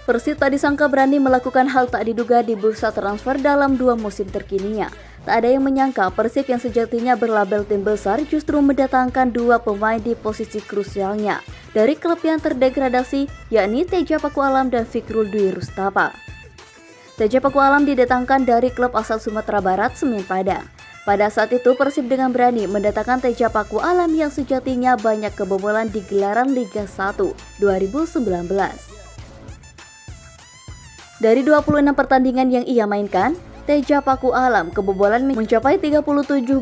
Persib tak disangka berani melakukan hal tak diduga di bursa transfer dalam 2 musim terkininya. Tak ada yang menyangka Persib yang sejatinya berlabel tim besar justru mendatangkan 2 pemain di posisi krusialnya dari klub yang terdegradasi, yakni Teja Paku Alam dan Fikrul Dwi Rustapa. Teja Paku Alam didatangkan dari klub asal Sumatera Barat, Semen Padang. Pada saat itu Persib dengan berani mendatangkan Teja Paku Alam yang sejatinya banyak kebobolan di gelaran Liga 1 2019. Dari 26 pertandingan yang ia mainkan, Teja Paku Alam kebobolan mencapai 37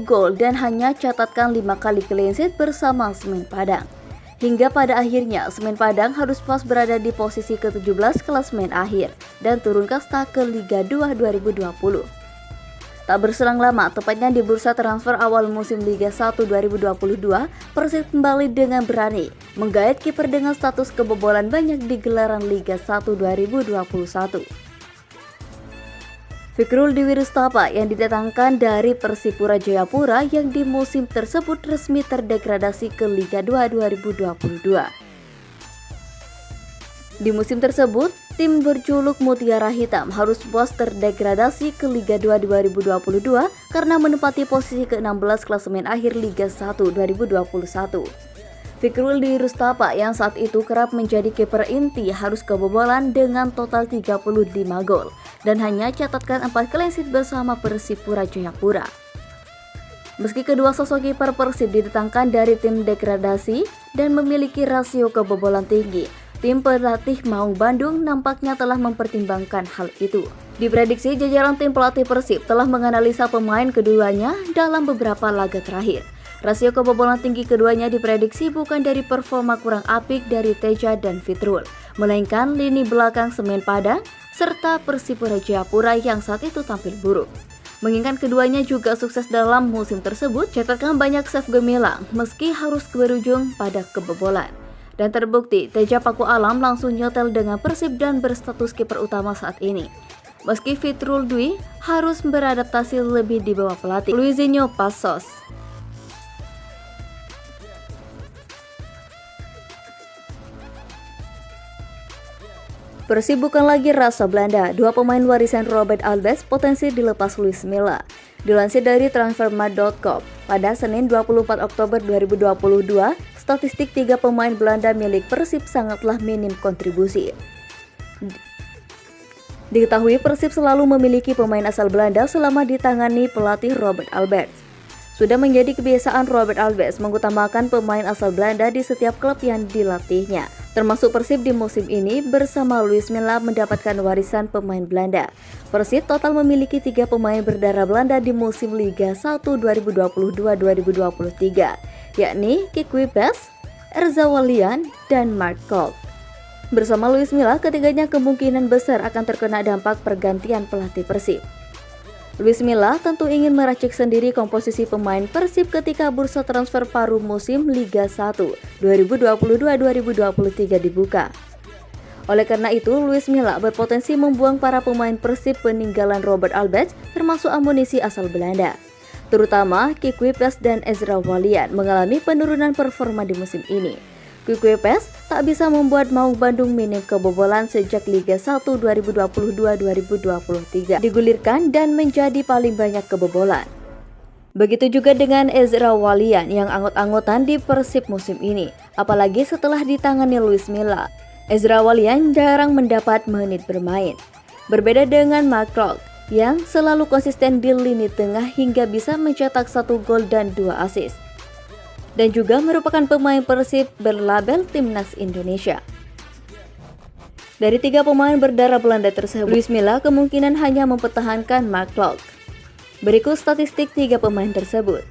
gol dan hanya catatkan 5 kali clean sheet bersama Semen Padang. Hingga pada akhirnya Semen Padang harus pas berada di posisi ke-17 klasemen akhir dan turun kasta ke Liga 2 2020. Tak berselang lama, tepatnya di bursa transfer awal musim Liga 1 2022, Persib kembali dengan berani menggait kiper dengan status kebobolan banyak di gelaran Liga 1 2021. Fikrul Dwi Rustapa yang didatangkan dari Persipura Jayapura yang di musim tersebut resmi terdegradasi ke Liga 2 2022. Di musim tersebut, tim berjuluk Mutiara Hitam harus puas terdegradasi ke Liga 2 2022 karena menempati posisi ke-16 klasemen akhir Liga 1 2021. Fikrul Dwi Rustapa yang saat itu kerap menjadi kiper inti harus kebobolan dengan total 35 gol dan hanya catatkan 4 clean sheet bersama Persipura Jayapura. Meski kedua sosok kiper Persib didatangkan dari tim degradasi dan memiliki rasio kebobolan tinggi, tim pelatih Maung Bandung nampaknya telah mempertimbangkan hal itu. Diprediksi jajaran tim pelatih Persib telah menganalisa pemain keduanya dalam beberapa laga terakhir. Rasio kebobolan tinggi keduanya diprediksi bukan dari performa kurang apik dari Teja dan Fitrul, melainkan lini belakang Semen Padang serta Persipura Jayapura yang saat itu tampil buruk. Mengingat keduanya juga sukses dalam musim tersebut, catatkan banyak save gemilang meski harus berujung pada kebobolan. Dan terbukti Teja Paku Alam langsung nyetel dengan Persib dan berstatus kiper utama saat ini. Meski Fitrul Dwi harus beradaptasi lebih di bawah pelatih Luizinho Passos. Persib bukan lagi rasa Belanda, 2 pemain warisan Robert Alves potensi dilepas Luis Milla. Dilansir dari transfermarkt.com, pada Senin 24 Oktober 2022, statistik 3 pemain Belanda milik Persib sangatlah minim kontribusi. Diketahui Persib selalu memiliki pemain asal Belanda selama ditangani pelatih Robert Alves. Sudah menjadi kebiasaan Robert Alves mengutamakan pemain asal Belanda di setiap klub yang dilatihnya. Termasuk Persib di musim ini bersama Luis Milla mendapatkan warisan pemain Belanda. Persib total memiliki 3 pemain berdarah Belanda di musim Liga 1 2022-2023, yakni Kikwi Pes, Erza Walian, dan Mark Kolk. Bersama Luis Milla, ketiganya kemungkinan besar akan terkena dampak pergantian pelatih Persib. Luis Milla tentu ingin meracik sendiri komposisi pemain Persib ketika bursa transfer paruh musim Liga 1 2022-2023 dibuka. Oleh karena itu, Luis Milla berpotensi membuang para pemain Persib peninggalan Robert Alves termasuk amunisi asal Belanda. Terutama Kikwi Pes dan Ezra Walian mengalami penurunan performa di musim ini. Kikwi Pes tak bisa membuat Maung Bandung minim kebobolan sejak Liga 1 2022-2023 digulirkan dan menjadi paling banyak kebobolan. Begitu juga dengan Ezra Walian yang anggot-anggotan di Persib musim ini, apalagi setelah ditangani Luis Milla. Ezra Walian jarang mendapat menit bermain. Berbeda dengan Mark Kolk yang selalu konsisten di lini tengah hingga bisa mencetak 1 gol dan 2 assist. Dan juga merupakan pemain Persib berlabel Timnas Indonesia. Dari 3 pemain berdarah Belanda tersebut, Luis Milla kemungkinan hanya mempertahankan Mark Kolk. Berikut statistik 3 pemain tersebut.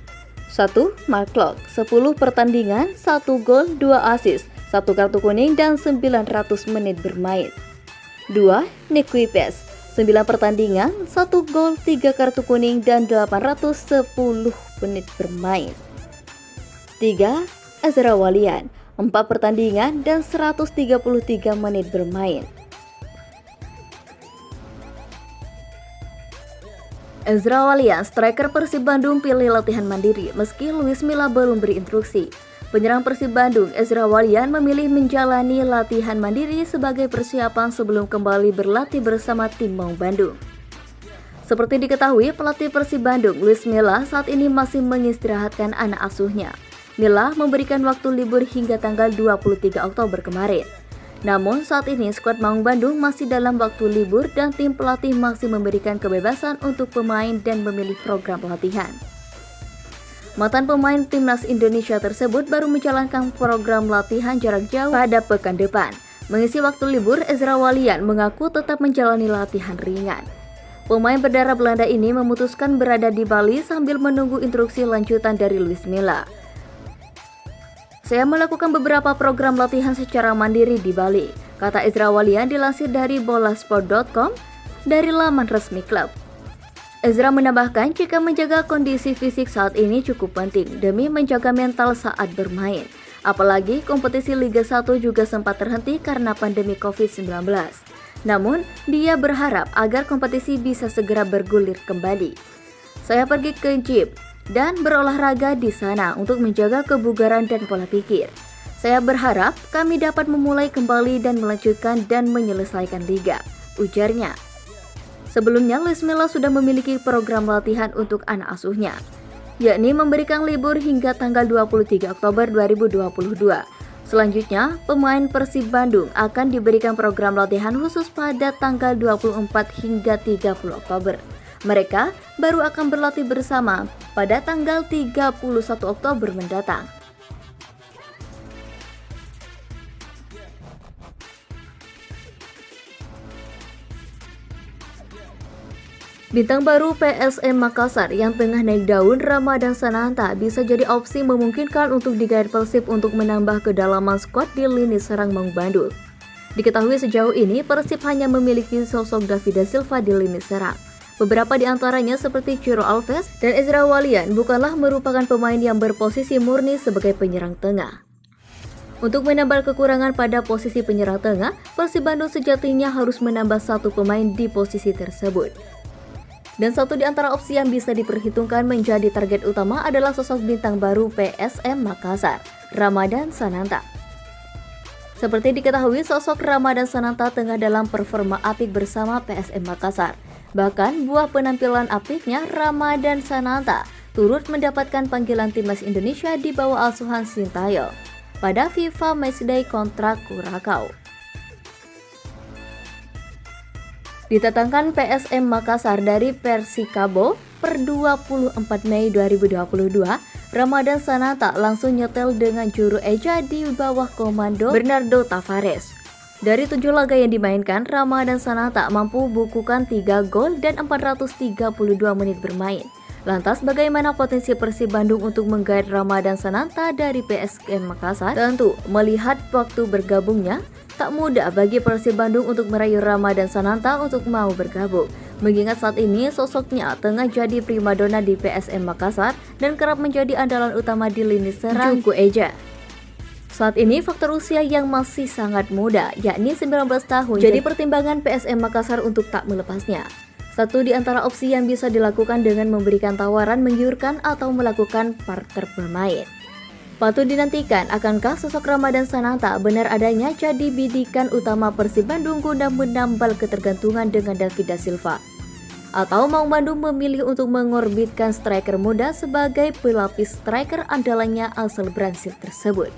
1. Mark Kolk, 10 pertandingan, 1 gol, 2 assist, 1 kartu kuning dan 900 menit bermain. 2. Kikwi Pes, 9 pertandingan, 1 gol, 3 kartu kuning, dan 810 menit bermain. 3. Ezra Walian, 4 pertandingan dan 133 menit bermain. Ezra Walian, striker Persib Bandung, pilih latihan mandiri meski Luis Milla belum beri instruksi. Penyerang Persib Bandung, Ezra Walian, memilih menjalani latihan mandiri sebagai persiapan sebelum kembali berlatih bersama tim Maung Bandung. Seperti diketahui, pelatih Persib Bandung, Luis Milla, saat ini masih mengistirahatkan anak asuhnya. Milla memberikan waktu libur hingga tanggal 23 Oktober kemarin. Namun saat ini skuad Maung Bandung masih dalam waktu libur dan tim pelatih masih memberikan kebebasan untuk pemain dan memilih program pelatihan. Mantan pemain timnas Indonesia tersebut baru menjalankan program latihan jarak jauh pada pekan depan. Mengisi waktu libur, Ezra Walian mengaku tetap menjalani latihan ringan. Pemain berdarah Belanda ini memutuskan berada di Bali sambil menunggu instruksi lanjutan dari Luis Milla. Saya melakukan beberapa program latihan secara mandiri di Bali, kata Ezra Walian dilansir dari bolasport.com dari laman resmi klub. Ezra menambahkan jika menjaga kondisi fisik saat ini cukup penting demi menjaga mental saat bermain. Apalagi kompetisi Liga 1 juga sempat terhenti karena pandemi COVID-19. Namun, dia berharap agar kompetisi bisa segera bergulir kembali. Saya pergi ke gym dan berolahraga di sana untuk menjaga kebugaran dan pola pikir. Saya berharap kami dapat memulai kembali dan melanjutkan dan menyelesaikan liga, ujarnya. Sebelumnya, Luis Milla sudah memiliki program latihan untuk anak asuhnya, yakni memberikan libur hingga tanggal 23 Oktober 2022. Selanjutnya, pemain Persib Bandung akan diberikan program latihan khusus pada tanggal 24 hingga 30 Oktober. Mereka baru akan berlatih bersama pada tanggal 31 Oktober mendatang. Bintang baru PSM Makassar yang tengah naik daun, Ramadhan Sananta, bisa jadi opsi memungkinkan untuk digait Persib untuk menambah kedalaman skuad di lini serang Maung Bandung. Diketahui sejauh ini Persib hanya memiliki sosok David da Silva di lini serang. Beberapa di antaranya seperti Ciro Alves dan Ezra Walian bukanlah merupakan pemain yang berposisi murni sebagai penyerang tengah. Untuk menambal kekurangan pada posisi penyerang tengah, Persib Bandung sejatinya harus menambah satu pemain di posisi tersebut. Dan satu di antara opsi yang bisa diperhitungkan menjadi target utama adalah sosok bintang baru PSM Makassar, Ramadhan Sananta. Seperti diketahui, sosok Ramadhan Sananta tengah dalam performa apik bersama PSM Makassar. Bahkan buah penampilan apiknya, Ramadhan Sananta turut mendapatkan panggilan timnas Indonesia di bawah asuhan Sintayong pada FIFA Matchday kontrak Curacao. Ditetangkan PSM Makassar dari Persikabo per 24 Mei 2022, Ramadhan Sananta langsung nyetel dengan juru eja di bawah komando Bernardo Tavares. Dari 7 laga yang dimainkan, Ramadhan Sananta mampu bukukan 3 gol dan 432 menit bermain. Lantas bagaimana potensi Persib Bandung untuk menggait Ramadhan Sananta dari PSM Makassar? Tentu, melihat waktu bergabungnya, tak mudah bagi Persib Bandung untuk merayu Ramadhan Sananta untuk mau bergabung. Mengingat saat ini sosoknya tengah jadi primadona di PSM Makassar dan kerap menjadi andalan utama di lini serang Juku Eja. Saat ini faktor usia yang masih sangat muda, yakni 19 tahun, jadi pertimbangan PSM Makassar untuk tak melepasnya. Satu di antara opsi yang bisa dilakukan dengan memberikan tawaran menggiurkan atau melakukan parter bermain. Patut dinantikan, akankah sosok Ramadhan Sananta benar adanya jadi bidikan utama Persib Bandung guna menambal ketergantungan dengan David da Silva? Atau Maung Bandung memilih untuk mengorbitkan striker muda sebagai pelapis striker andalannya asal Brasil tersebut?